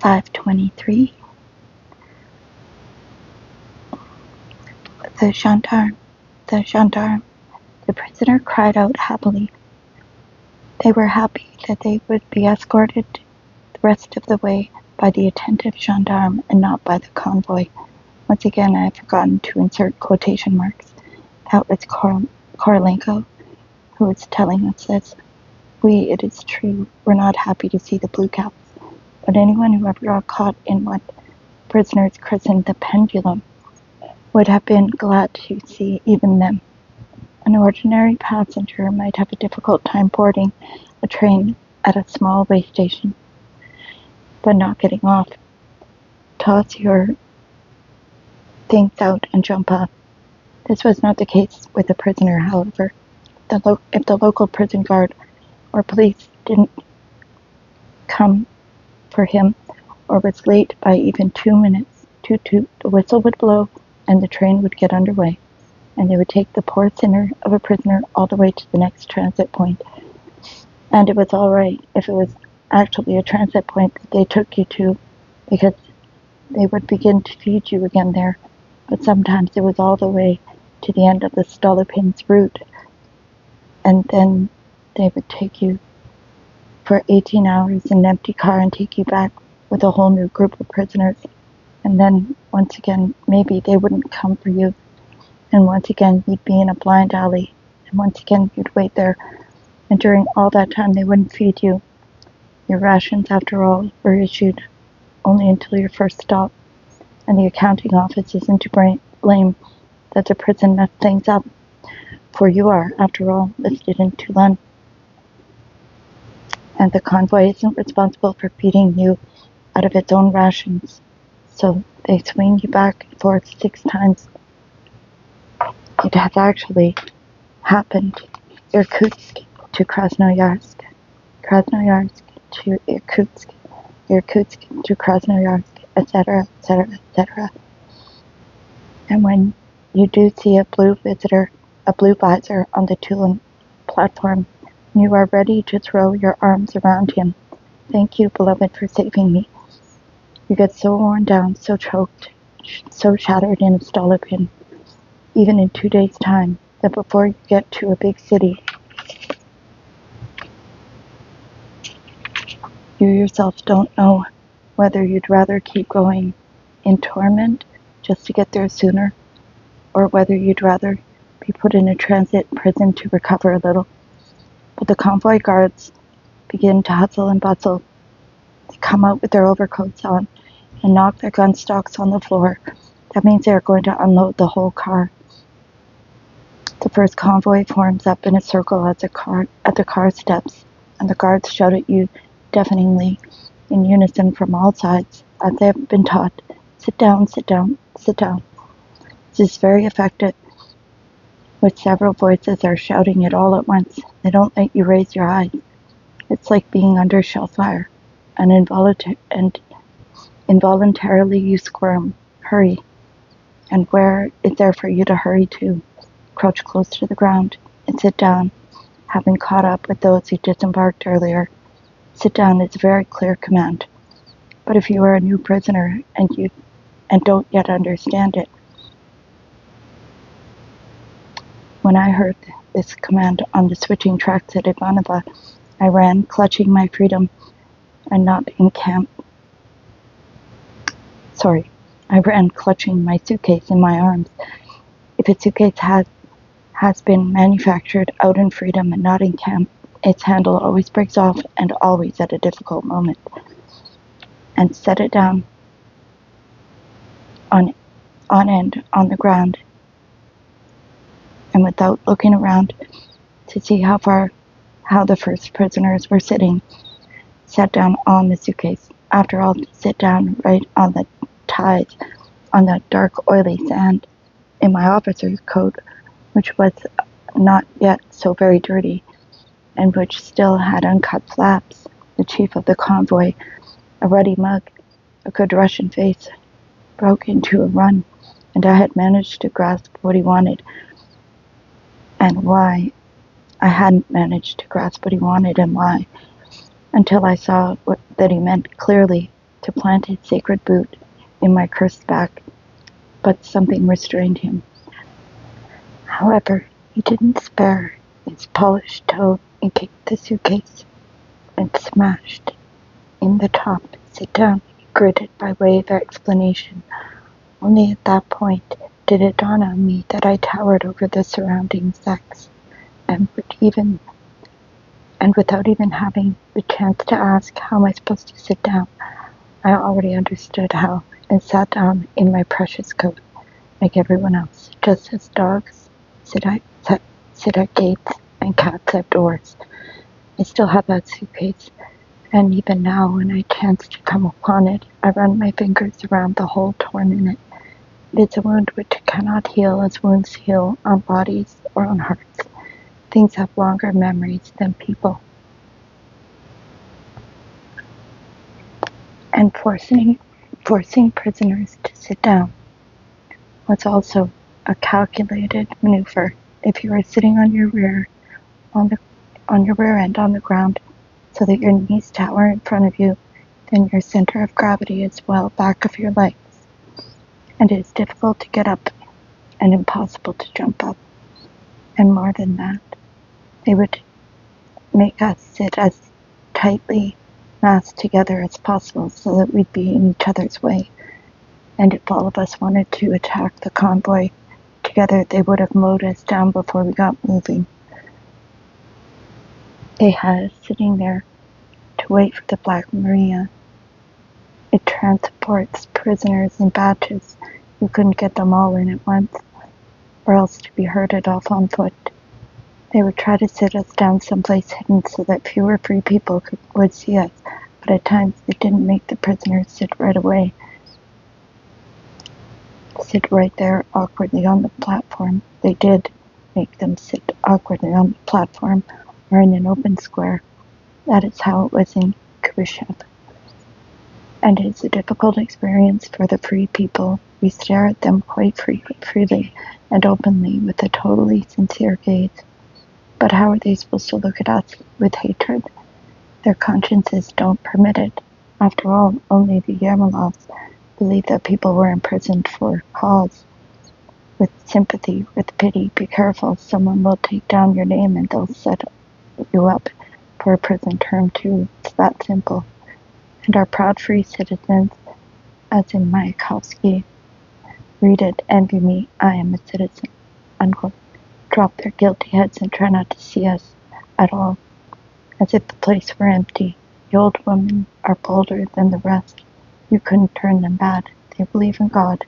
p523. The gendarme. The prisoner cried out happily. They were happy that they would be escorted the rest of the way by the attentive gendarme and not by the convoy. Once again, I have forgotten to insert quotation marks. That was Korolenko who was telling us this. It is true, were not happy to see the blue caps, but anyone who ever got caught in what prisoners christened the pendulum would have been glad to see even them. An ordinary passenger might have a difficult time boarding a train at a small way station, but not getting off. Toss your things out and jump up. This was not the case with the prisoner, however. If the local prison guard or police didn't come for him or was late by even 2 minutes, the whistle would blow and the train would get underway, and they would take the poor sinner of a prisoner all the way to the next transit point. And it was all right if it was actually a transit point that they took you to, because they would begin to feed you again there. But sometimes it was all the way to the end of the Stolypin's route, and then they would take you for 18 hours in an empty car and take you back with a whole new group of prisoners. And then once again, maybe they wouldn't come for you. And once again, you'd be in a blind alley. And once again, you'd wait there. And during all that time, they wouldn't feed you. Your rations, after all, were issued only until your first stop. And the accounting office isn't to blame that the prison messed things up. For you are, after all, listed in Toulon. And the convoy isn't responsible for feeding you out of its own rations. So they swing you back and forth 6 times. It has actually happened. Irkutsk to Krasnoyarsk, Krasnoyarsk to Irkutsk, Irkutsk to Krasnoyarsk, etc., etc., etc. And when you do see a blue visor on the Toulon platform, you are ready to throw your arms around him. Thank you, beloved, for saving me. You get so worn down, so choked, so shattered in a Stolypin, even in 2 days' time, that before you get to a big city, you yourself don't know whether you'd rather keep going in torment just to get there sooner, or whether you'd rather be put in a transit prison to recover a little. But the convoy guards begin to hustle and bustle. They come out with their overcoats on and knock their gun stocks on the floor. That means they are going to unload the whole car. The first convoy forms up in a circle at the car steps, and the guards shout at you deafeningly in unison from all sides, as they have been taught. Sit down, sit down, sit down. This is very effective, with several voices are shouting it all at once. They don't let you raise your eyes. It's like being under shell fire, and involuntarily you squirm. Hurry. And where is there for you to hurry to? Crouch close to the ground and sit down, having caught up with those who disembarked earlier. Sit down is a very clear command. But if you are a new prisoner and don't yet understand it, when I heard this command on the switching tracks at Ivanova, I ran, clutching my freedom, and not in camp. I ran, clutching my suitcase in my arms. If a suitcase has been manufactured out in freedom and not in camp, its handle always breaks off, and always at a difficult moment. And set it down on end on the ground, and without looking around to see how the first prisoners were sitting, sat down on the suitcase. After all, to sit down right on the ties, on the dark oily sand, in my officer's coat, which was not yet so very dirty, and which still had uncut flaps, the chief of the convoy, a ruddy mug, a good Russian face, broke into a run, and I had managed to grasp what he wanted, and why I hadn't managed to grasp what he wanted and why, until I saw that he meant clearly to plant his sacred boot in my cursed back, but something restrained him. However, he didn't spare his polished toe and kicked the suitcase and smashed in the top. Sit down, he gritted by way of explanation. Only at that point did it dawn on me that I towered over the surrounding sex, and without even having the chance to ask how am I supposed to sit down, I already understood how, and sat down in my precious coat, like everyone else, just as dogs sit at gates and cats at doors. I still have that suitcase, and even now when I chance to come upon it, I run my fingers around the hole torn in it. It is a wound which cannot heal as wounds heal on bodies or on hearts. Things have longer memories than people. And forcing prisoners to sit down was also a calculated maneuver. If you are sitting on your rear end on the ground, so that your knees tower in front of you, then your center of gravity is well back of your legs, and it is difficult to get up and impossible to jump up. And more than that, they would make us sit as tightly massed together as possible so that we'd be in each other's way. And if all of us wanted to attack the convoy together, they would have mowed us down before we got moving. They had us sitting there to wait for the Black Maria. It transports prisoners in batches. You couldn't get them all in at once, or else to be herded off on foot. They would try to sit us down someplace hidden so that fewer free people would see us, but at times they didn't make the prisoners sit right away. Sit right there awkwardly on the platform. They did make them sit awkwardly on the platform or in an open square. That is how it was in Khrushchev. And it is a difficult experience for the free people. We stare at them quite freely and openly with a totally sincere gaze. But how are they supposed to look at us with hatred? Their consciences don't permit it. After all, only the Yermolovs believe that people were imprisoned for cause. With sympathy, with pity, be careful. Someone will take down your name and they'll set you up for a prison term too. It's that simple. And our proud free citizens, as in Mayakovsky, read it, envy me, I am a citizen, unquote, drop their guilty heads and try not to see us at all, as if the place were empty. The old women are bolder than the rest. You couldn't turn them bad. They believe in God,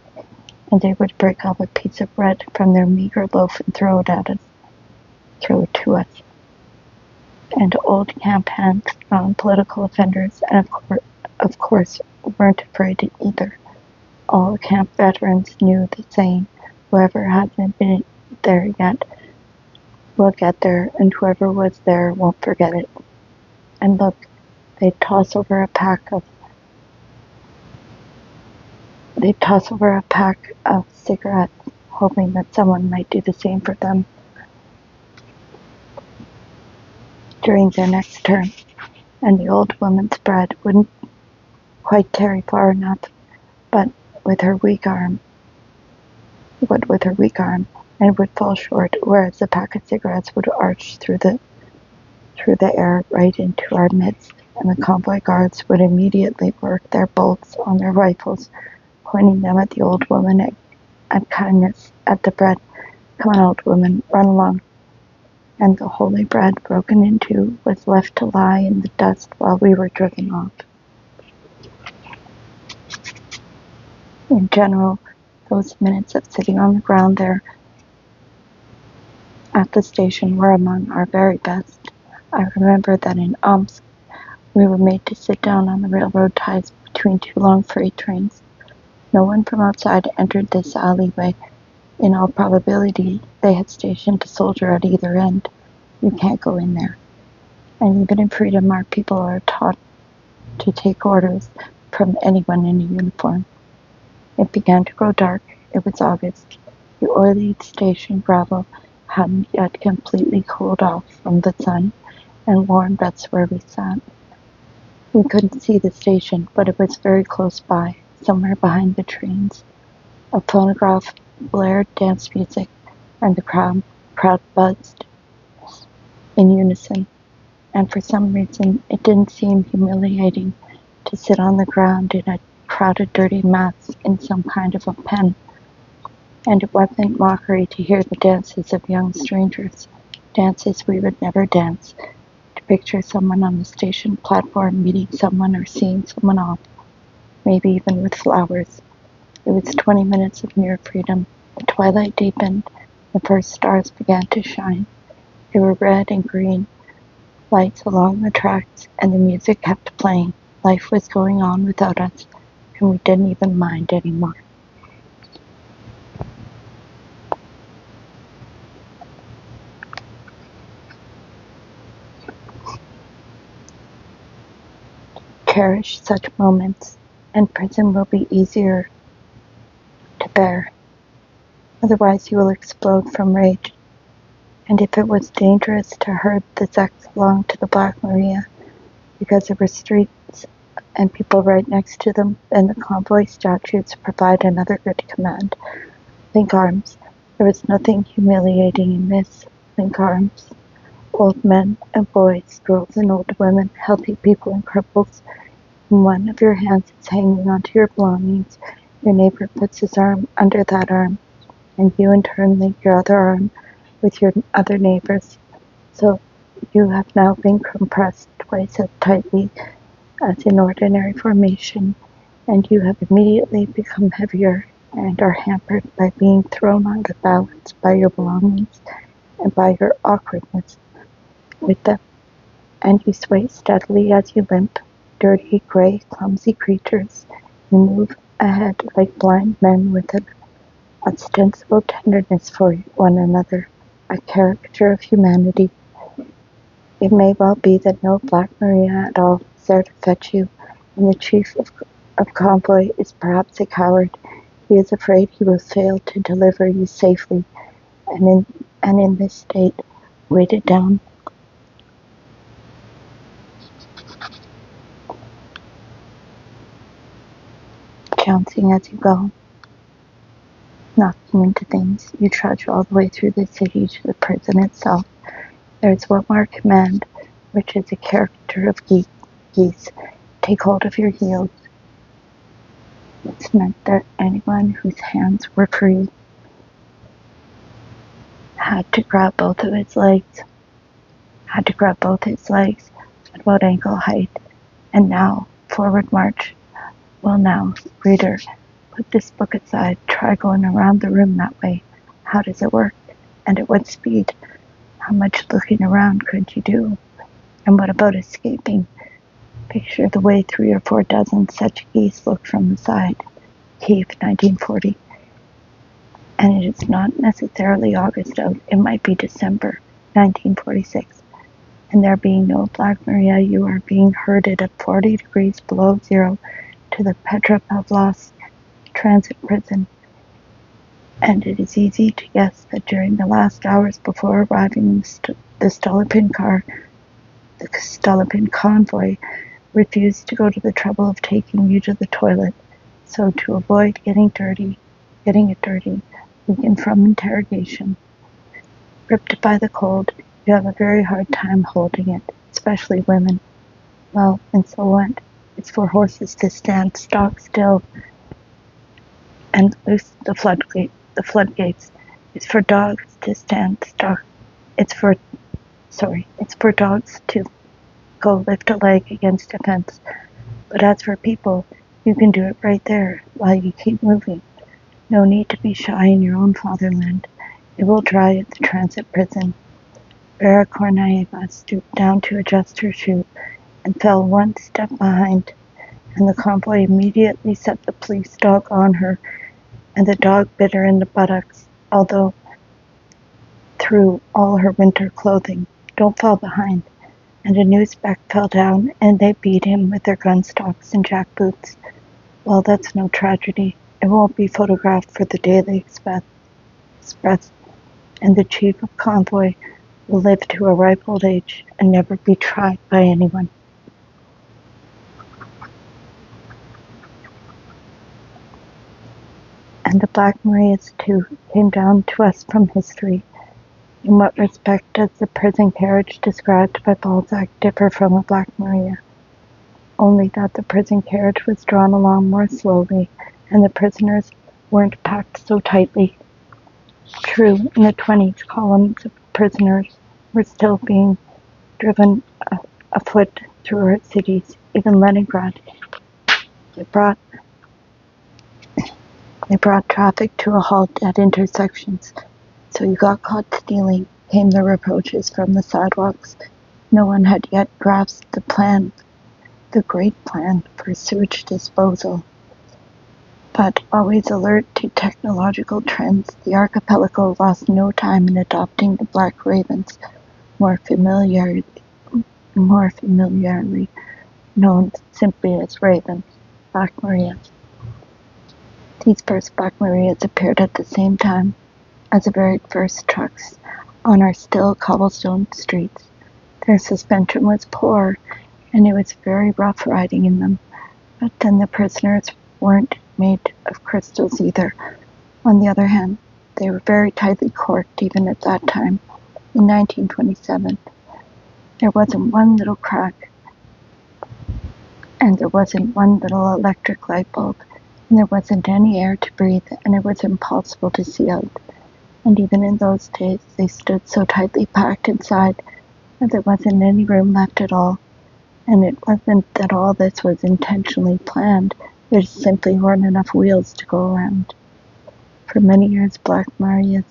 and they would break off a piece of bread from their meager loaf and throw it to us. And old camp hands, non-political offenders, and of course, weren't afraid either. All camp veterans knew the saying, whoever hasn't been there yet will get there, and whoever was there won't forget it. And look, they'd toss over a pack of cigarettes, hoping that someone might do the same for them during their next term. And the old woman's bread wouldn't quite carry far enough, but with her weak arm, and would fall short, whereas the pack of cigarettes would arch through the air right into our midst, and the convoy guards would immediately work their bolts on their rifles, pointing them at the old woman at kindness, at the bread. Come on, old woman, run along. And the holy bread, broken in two, was left to lie in the dust while we were driven off. In general, those minutes of sitting on the ground there at the station were among our very best. I remember that in Omsk, we were made to sit down on the railroad ties between two long freight trains. No one from outside entered this alleyway. In all probability, they had stationed a soldier at either end. You can't go in there. And even in freedom, our people are taught to take orders from anyone in a uniform. It began to grow dark. It was August. The oily station gravel hadn't yet completely cooled off from the sun and warmed us where we sat. We couldn't see the station, but it was very close by, somewhere behind the trains. A phonograph blared dance music, and the crowd buzzed in unison. And for some reason, it didn't seem humiliating to sit on the ground in a crowded, dirty mass in some kind of a pen. And it wasn't mockery to hear the dances of young strangers, dances we would never dance, to picture someone on the station platform meeting someone or seeing someone off, maybe even with flowers. It was 20 minutes of near freedom. The twilight deepened, the first stars began to shine. They were red and green, lights along the tracks, and the music kept playing. Life was going on without us, and we didn't even mind anymore. Cherish such moments, and prison will be easier to bear. Otherwise you will explode from rage. And if it was dangerous to herd the sex along to the Black Maria, because there were streets and people right next to them, then the convoy statutes provide another good command. Link arms. There was nothing humiliating in this. Link arms. Old men and boys, girls and old women, healthy people and cripples. When one of your hands is hanging onto your belongings, your neighbor puts his arm under that arm, and you in turn link your other arm with your other neighbor's. So you have now been compressed twice as tightly as in ordinary formation, and you have immediately become heavier and are hampered by being thrown out of balance by your belongings and by your awkwardness with them. And you sway steadily as you limp, dirty, gray, clumsy creatures. You move ahead like blind men with an ostensible tenderness for one another, a caricature of humanity. It may well be that no Black Maria at all is there to fetch you, and the chief of convoy is perhaps a coward. He is afraid he will fail to deliver you safely, and in this state, weighted down, jouncing as you go, knocking into things, you trudge all the way through the city to the prison itself. There is one more command, which is a caricature of geese. Take hold of your heels. It's meant that anyone whose hands were free had to grab both his legs at about ankle height. And now, forward march. Well now, reader, put this book aside, try going around the room that way. How does it work? And at what speed? How much looking around could you do? And what about escaping? Picture the way 3 or 4 dozen such geese look from the side. Kiev, 1940. And it is not necessarily August out, it might be December, 1946. And there being no Black Maria, you are being herded at 40 degrees below zero to the Petropavlovsk transit prison. And it is easy to guess that during the last hours before arriving the Stolypin car, the Stolypin convoy refused to go to the trouble of taking you to the toilet. So to avoid getting it dirty, weakened from interrogation, gripped by the cold, you have a very hard time holding it, especially women. Well, and so what? It's for horses to stand stock still and loose the floodgates. It's for dogs to stand stock. It's for dogs to go lift a leg against a fence. But as for people, you can do it right there while you keep moving. No need to be shy in your own fatherland. It will dry at the transit prison. Vera Kornaeva stooped down to adjust her shoe and fell one step behind, and the convoy immediately set the police dog on her, and the dog bit her in the buttocks, although through all her winter clothing. Don't fall behind. And a new spec fell down, and they beat him with their gun stocks and jackboots. Well, that's no tragedy. It won't be photographed for the Daily Express, and the chief of convoy will live to a ripe old age and never be tried by anyone. And the Black Marias, too, came down to us from history. In what respect does the prison carriage described by Balzac differ from a Black Maria? Only that the prison carriage was drawn along more slowly, and the prisoners weren't packed so tightly. True, in the 20s, columns of prisoners were still being driven afoot through our cities, even Leningrad. They brought traffic to a halt at intersections. So you got caught stealing, came the reproaches from the sidewalks. No one had yet grasped the plan, the great plan for sewage disposal. But always alert to technological trends, the archipelago lost no time in adopting the black ravens, more familiarly known simply as ravens, Black Marias. These first Black Marias appeared at the same time as the very first trucks on our still cobblestone streets. Their suspension was poor, and it was very rough riding in them, but then the prisoners weren't made of crystals either. On the other hand, they were very tightly corked even at that time. In 1927, there wasn't one little crack, and there wasn't one little electric light bulb, and there wasn't any air to breathe, and it was impossible to see out. And even in those days, they stood so tightly packed inside that there wasn't any room left at all. And it wasn't that all this was intentionally planned, there simply weren't enough wheels to go around. For many years, Black Marias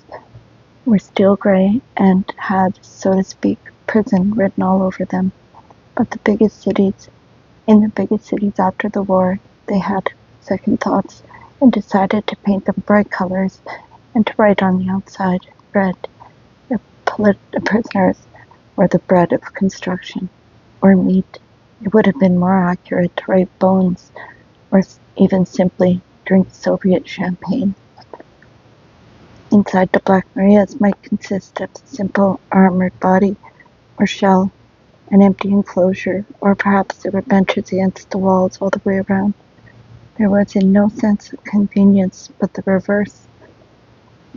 were steel gray and had, so to speak, prison written all over them. But in the biggest cities after the war, they had second thoughts and decided to paint them bright colors and to write on the outside, bread. The prisoners were the bread of construction, or meat. It would have been more accurate to write bones, or even simply drink Soviet champagne. Inside, the Black Marias might consist of a simple armored body or shell, an empty enclosure, or perhaps there were benches against the walls all the way around. There was in no sense of convenience, but the reverse.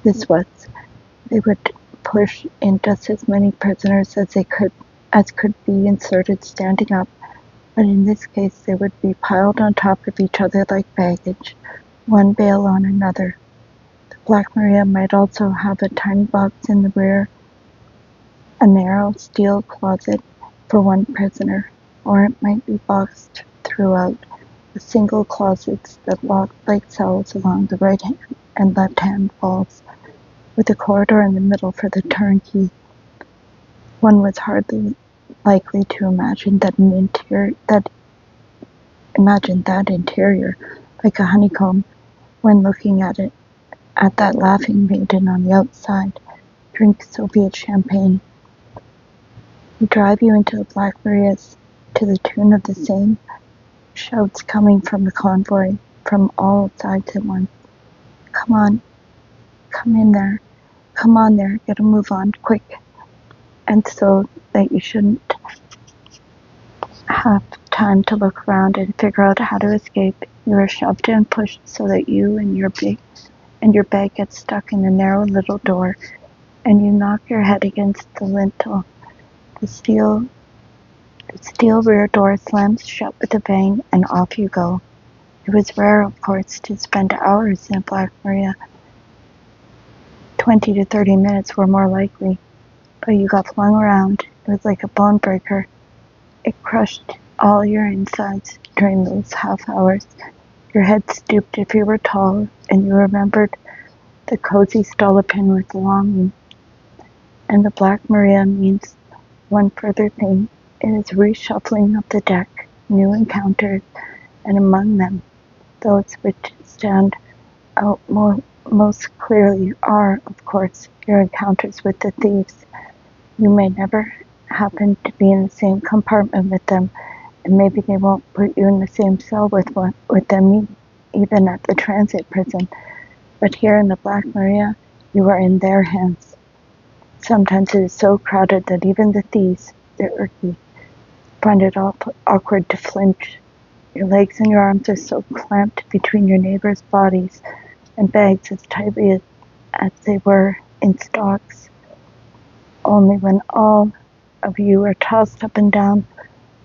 This was, they would push in just as many prisoners as could be inserted standing up, but in this case they would be piled on top of each other like baggage, one bale on another. The Black Maria might also have a tiny box in the rear, a narrow steel closet for one prisoner, or it might be boxed throughout, with single closets that locked like cells along the right hand and left hand walls, with a corridor in the middle for the turnkey. One was hardly likely to imagine that interior like a honeycomb when looking at that laughing maiden on the outside drink Soviet champagne. We drive you into the Black Marias to the tune of the same shouts coming from the convoy from all sides at once. Come on, come in there, come on there, get a move on, quick. And so that you shouldn't have time to look around and figure out how to escape, you are shoved and pushed so that you and your bag get stuck in a narrow little door, and you knock your head against the lintel. The steel rear door slams shut with a bang, and off you go. It was rare, of course, to spend hours in a Black Maria. 20 to 30 minutes were more likely, but you got flung around. It was like a bone breaker. It crushed all your insides during those half hours. Your head stooped if you were tall, and you remembered the cozy stolopin with longing. And the Black Maria means one further thing. It is reshuffling of the deck, new encounters, and among them, those which stand out most clearly are, of course, your encounters with the thieves. You may never happen to be in the same compartment with them, and maybe they won't put you in the same cell with them even at the transit prison. But here in the Black Maria, you are in their hands. Sometimes it is so crowded that even the thieves, the Urki, find it awkward to flinch. Your legs and your arms are so clamped between your neighbors' bodies and bags as tightly as they were in stocks. Only when all of you are tossed up and down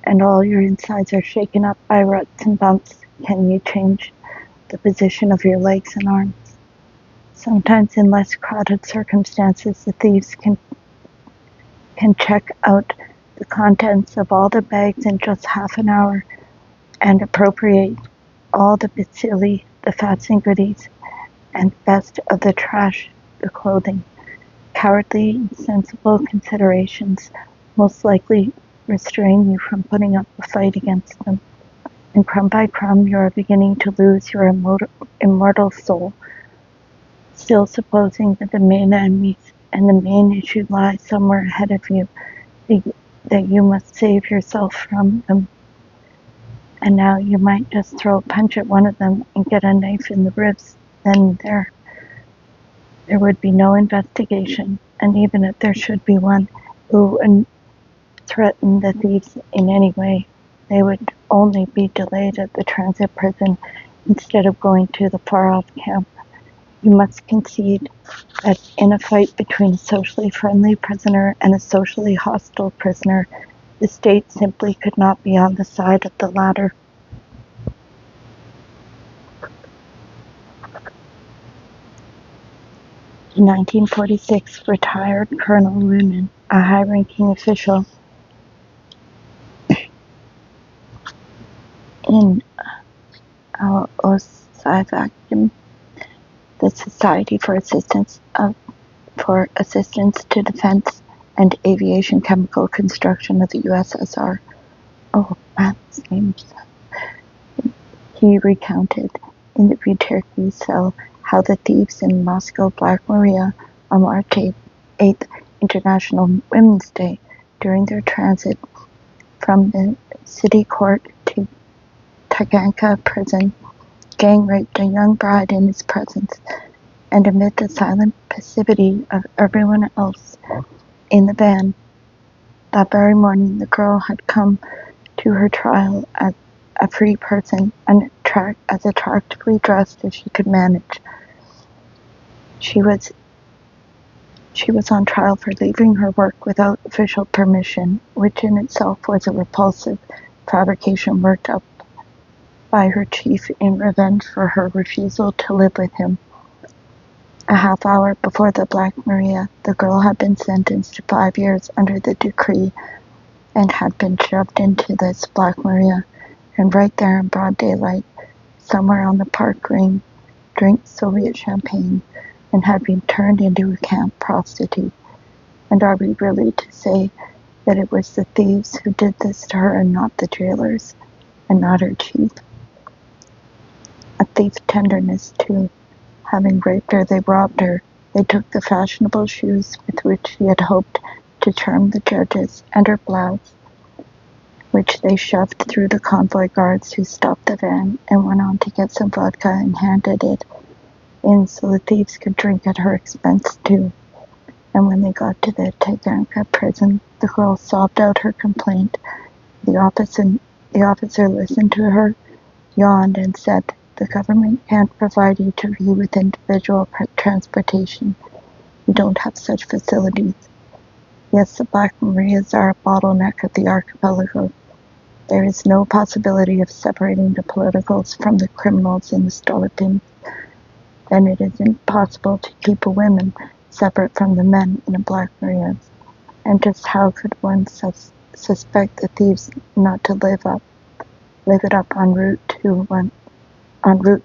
and all your insides are shaken up by ruts and bumps can you change the position of your legs and arms. Sometimes in less crowded circumstances, the thieves can check out the contents of all the bags in just half an hour and appropriate all the bacilli, the fats and goodies, and best of the trash, the clothing. Cowardly, insensible considerations most likely restrain you from putting up a fight against them, and crumb by crumb you are beginning to lose your immortal soul, still supposing that the main enemies and the main issue lie somewhere ahead of you, that you must save yourself from them. And now you might just throw a punch at one of them and get a knife in the ribs. Then there would be no investigation, and even if there should be one who would threaten the thieves in any way, they would only be delayed at the transit prison instead of going to the far-off camp. You must concede that in a fight between a socially friendly prisoner and a socially hostile prisoner, the state simply could not be on the side of the latter. In 1946, retired Colonel Lunin, a high-ranking official in OSIVACIM, the Society for Assistance to Defense and Aviation Chemical Construction of the USSR. Oh, man, his name's... He recounted in the Butirki cell how the thieves in Moscow Black Maria on March 8th, International Women's Day, during their transit from the city court to Taganka prison, gang raped a young bride in his presence, and amid the silent passivity of everyone else in the van. That very morning the girl had come to her trial as a free person and as attractively dressed as she could manage. She was on trial for leaving her work without official permission, which in itself was a repulsive fabrication worked up by her chief in revenge for her refusal to live with him. A half hour before the Black Maria, the girl had been sentenced to 5 years under the decree and had been shoved into this Black Maria, and right there in broad daylight, somewhere on the park ring, drank Soviet champagne and had been turned into a camp prostitute. And are we really to say that it was the thieves who did this to her and not the jailers, and not her chief? A thief's tenderness, too. Having raped her, they robbed her. They took the fashionable shoes with which she had hoped to charm the judges, and her blouse, which they shoved through the convoy guards who stopped the van and went on to get some vodka and handed it in so the thieves could drink at her expense too. And when they got to the Taganka prison, the girl sobbed out her complaint. The officer listened to her, yawned, and said, "The government can't provide each of you with individual transportation. We don't have such facilities. Yes, the Black Marias are a bottleneck of the archipelago. There is no possibility of separating the politicals from the criminals in the Stolypins. Then it is impossible to keep a woman separate from the men in a Black Marias. And just how could one suspect the thieves not to live it up en route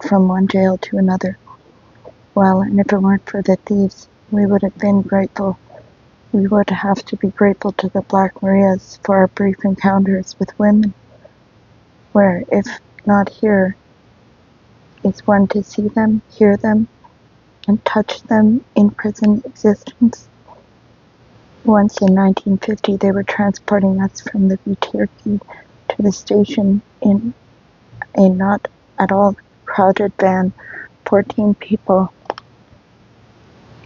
from one jail to another? Well, and if it weren't for the thieves, we would have been grateful. We would have to be grateful to the Black Marias for our brief encounters with women, where, if not here, is one to see them, hear them, and touch them in prison existence. Once in 1950, they were transporting us from the Butirki to the station in a not at all crowded van, 14 people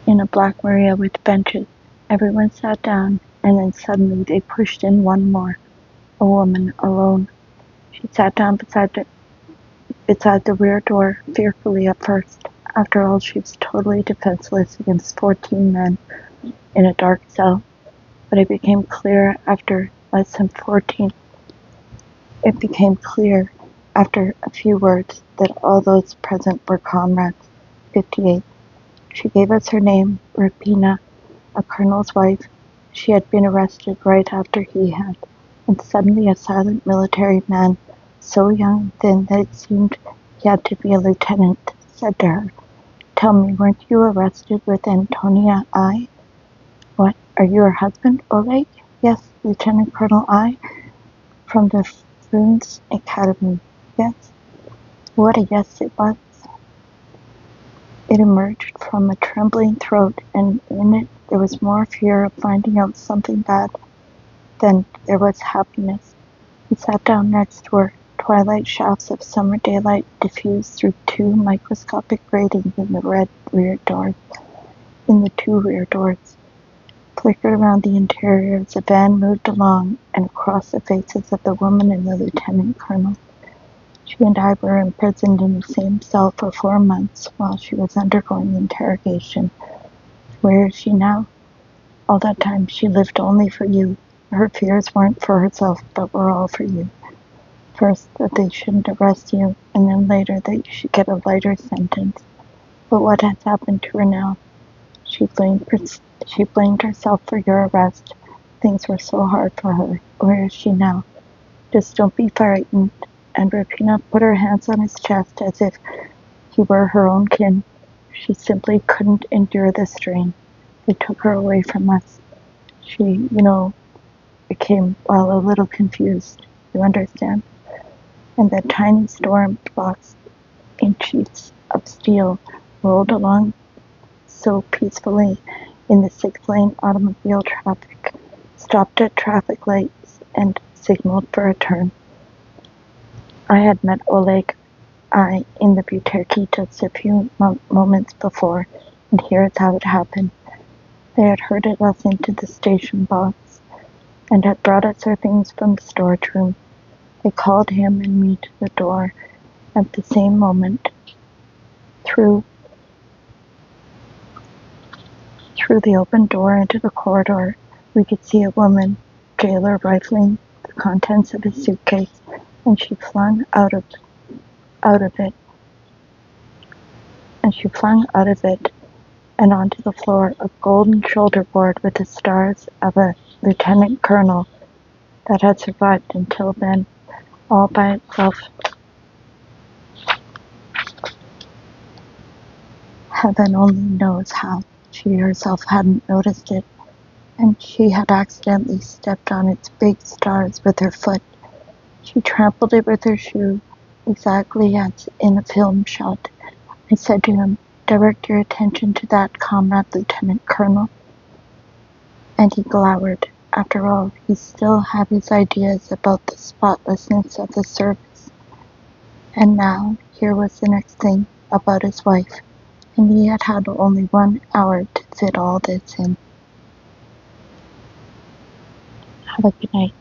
in a Black Maria with benches. Everyone sat down, and then suddenly they pushed in one more, a woman alone. She sat down beside the rear door, fearfully at first. After all, she was totally defenseless against 14 men in a dark cell. But it became clear after a few words that all those present were comrades. 58. She gave us her name, Rapina, a colonel's wife. She had been arrested right after he had, and suddenly a silent military man, so young and thin that it seemed he had to be a lieutenant, said to her, "Tell me, weren't you arrested with Antonia I?" "What, are you her husband, Oleg?" "Yes, Lieutenant Colonel I, from the Frunes Academy." "Yes." What a yes it was. It emerged from a trembling throat, and in it there was more fear of finding out something bad than there was happiness. He sat down next to her. Twilight shafts of summer daylight diffused through two microscopic gratings in the two rear doors, flickered around the interior as the van moved along and across the faces of the woman and the lieutenant colonel. She and I were imprisoned in the same cell for 4 months while she was undergoing interrogation. Where is she now? All that time she lived only for you. Her fears weren't for herself, but were all for you. First, that they shouldn't arrest you, and then later that you should get a lighter sentence. But what has happened to her now? She blamed herself for your arrest. Things were so hard for her. Where is she now? Just don't be frightened. And Rapina put her hands on his chest as if he were her own kin. She simply couldn't endure the strain. They took her away from us. She, became, well, a little confused. You understand? And that tiny storm box in sheets of steel rolled along so peacefully in the 6-lane automobile traffic, stopped at traffic lights, and signaled for a turn. I had met Oleg I in the Buterki just a few moments before, and here is how it happened. They had herded us into the station box and had brought us our things from the storage room. They called him and me to the door. At the same moment, through the open door into the corridor, we could see a woman, jailer, rifling the contents of his suitcase, and she flung out of it and onto the floor a golden shoulder board with the stars of a lieutenant colonel that had survived until then, all by itself. Heaven only knows how. She herself hadn't noticed it, and she had accidentally stepped on its big stars with her foot. She trampled it with her shoe, exactly as in a film shot. I said to him, "Direct your attention to that, Comrade Lieutenant Colonel." And he glowered. After all, he still had his ideas about the spotlessness of the service. And now, here was the next thing, about his wife, and he had had only 1 hour to fit all this in. Have a good night.